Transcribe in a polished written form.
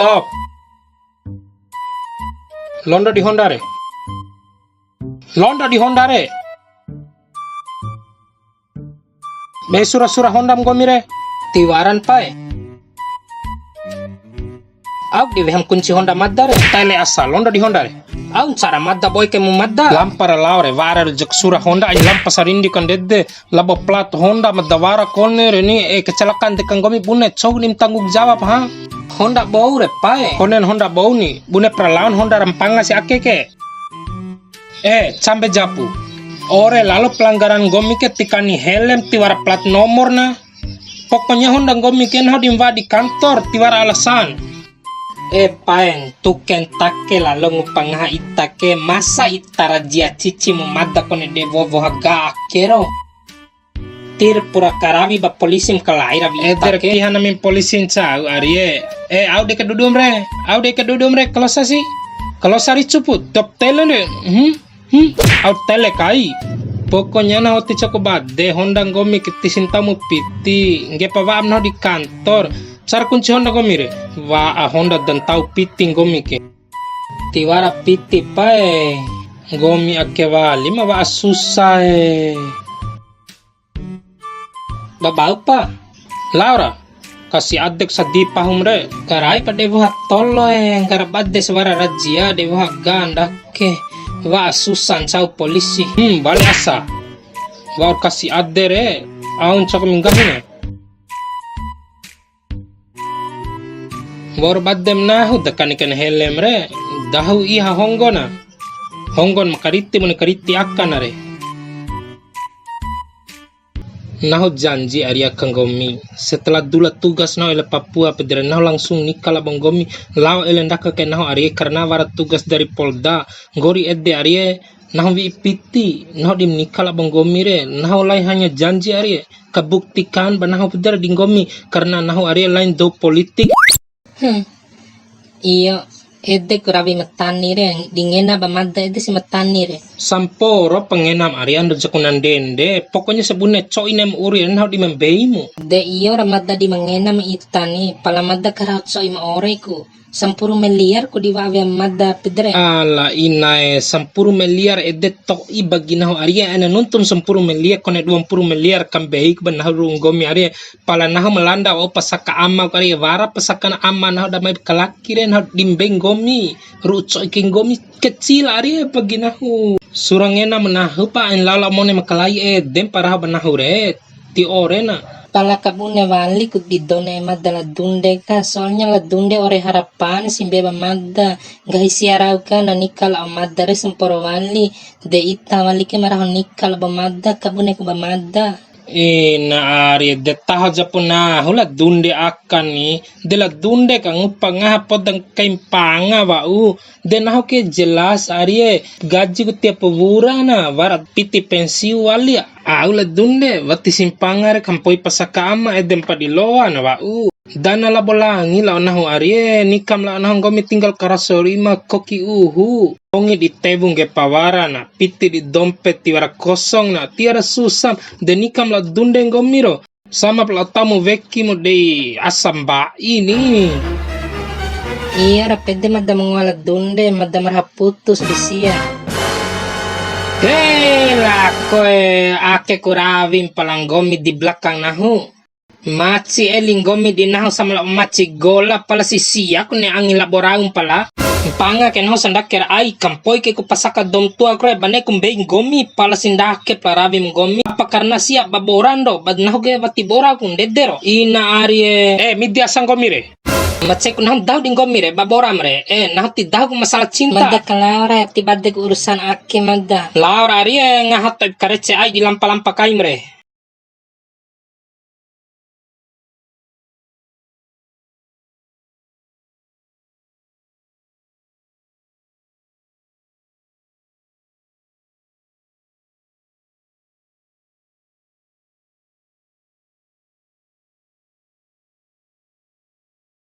Stop. Londo di Honda re. Londo di Honda re. Be surah Honda mgomire. Tiwaran pae. Au di veham kunci Honda Mazda re. Tele asa Londo di Honda re. Au cara Mazda boy ke mu Mazda. Lampara laure vara rejek surah Honda aja lampa sarindi kan dedde. Labo plat Honda Mazda vara kone re ni kecelakaan tekan gomi bune cowok nim tanggung jawab ha. Honda bau re pae. Konen Honda bau ni. Bune perlawan Honda rampanga si akeke. Sampai japu. Ore lalu pelanggaran gomi ke tikani helm tiwara plat nomor na. Pokoknya Honda gomi ken hodimva di kantor tiwara alasan. Paen tuken take lalu ngupangha itake masa itara jia cici memada kone devo vohaga akero. Tir pura karawi ba polisim kalaira bi itake. Hana min polisin cau arie. Au deke dudum re. Au deke dudum re kalau sasi. Kalau sari cuput top tele ne. Au tele kai. Pokoknya na hoti coko bade Honda gomi kitisin tamu piti. Nge pawam no di kantor. Sar kunci Honda gomi re. Wa Honda dan tau piti gomi ke. Tiwara piti pae. Gomi ake wali ma wa susah Babau pa. Laura. Kasih adek sadi pahum re. Karai pa dewa tolo Karabade suara rajia dewa ganda ke. Wa susan cau polisi. Balik asa. Wa kasih ade re. Aun cok minggahin War badem nahu dekan ikan helm re. Dahu iha honggona. Honggon makariti kariti akan re. Nahu janji Arya Kanggomi setelah dula tugas nahu ele Papua pedere nahu langsung nikah labang gomi lao ele ndaka ke nahu Arya karena warat tugas dari Polda gori edde Arya nahu vi piti nahu dim nikah labang gomi re nahu lain hanya janji Arya kebuktikan banahu pedere di gomi karena nahu Arya lain do politik. Iyo ede kurabi matani re dingena ba Mazda ede si matani re Samporo pengenam Aryan rejakunan dende pokoknya sebune co inem uri nahu di membeimu de iyo ra Mazda di mangena mi itani pala Mazda karaut so ima oreku sampuru meliar ku di wawe Mazda pedre ala inae sampuru miliar ede tok i bagi nahu Arya ana nuntun sampuru miliar kone 20 miliar kambeik ban nahu runggomi Arya pala nahu melanda o pasaka ama Arya wara pasaka ama nahu damai kalaki re nahu dimbeng gomi ruco iking gomi kecil Arya bagi nahu surangena menahu pa en lala mone makalai dem paraha banahu re ti orena pala kabune wali ku bidone Mazda la dunde ka soalnya la dunde ore harapan simbe ba Mazda gahi siarau ka na nikal o Mazda re semporo wali de ita wali ke marah nikal ba Mazda kabune ku ba Mazda na Arya de taho japuna hula dunde akan ni de la dunde kang upanga podang kaimpanga wau de naho ke jelas Arya gaji ku tiap bulan na warat piti pensiu wali aula dunde wati simpanga re kampoi pasaka ama edem padiloa na wau dana la bolangi la nahu Arya nikam la nahu gomi tinggal karasorima koki ongi di tebung ke pawara na piti di dompet tiwara kosong na tiara susam de nikam la dunde gomiro sama pala tamu veki mo de asam ba ini iya ra pede Mazda mengwala dunde Mazda marah putus bisia lakoe ake kurawin palang gomi di belakang nahu maci eling gomi di nahu sama la maci gola pala sisia ku ne angin laboraung pala panga ken ho sandaker ai kampoi ke ku pasaka dom tua kre bane kumbeing gomi pala sindake parabi gomi apa karena siap baborando bad nahu ge bati bora kun dedero ina Arya midia sang gomi re macek nahu daw ding gomi re baboram re nahu ti daw ku masalah cinta Mazda kalaura ti badde urusan ake Mazda Laura Arya ngahat karece ai di lampa-lampa kaim re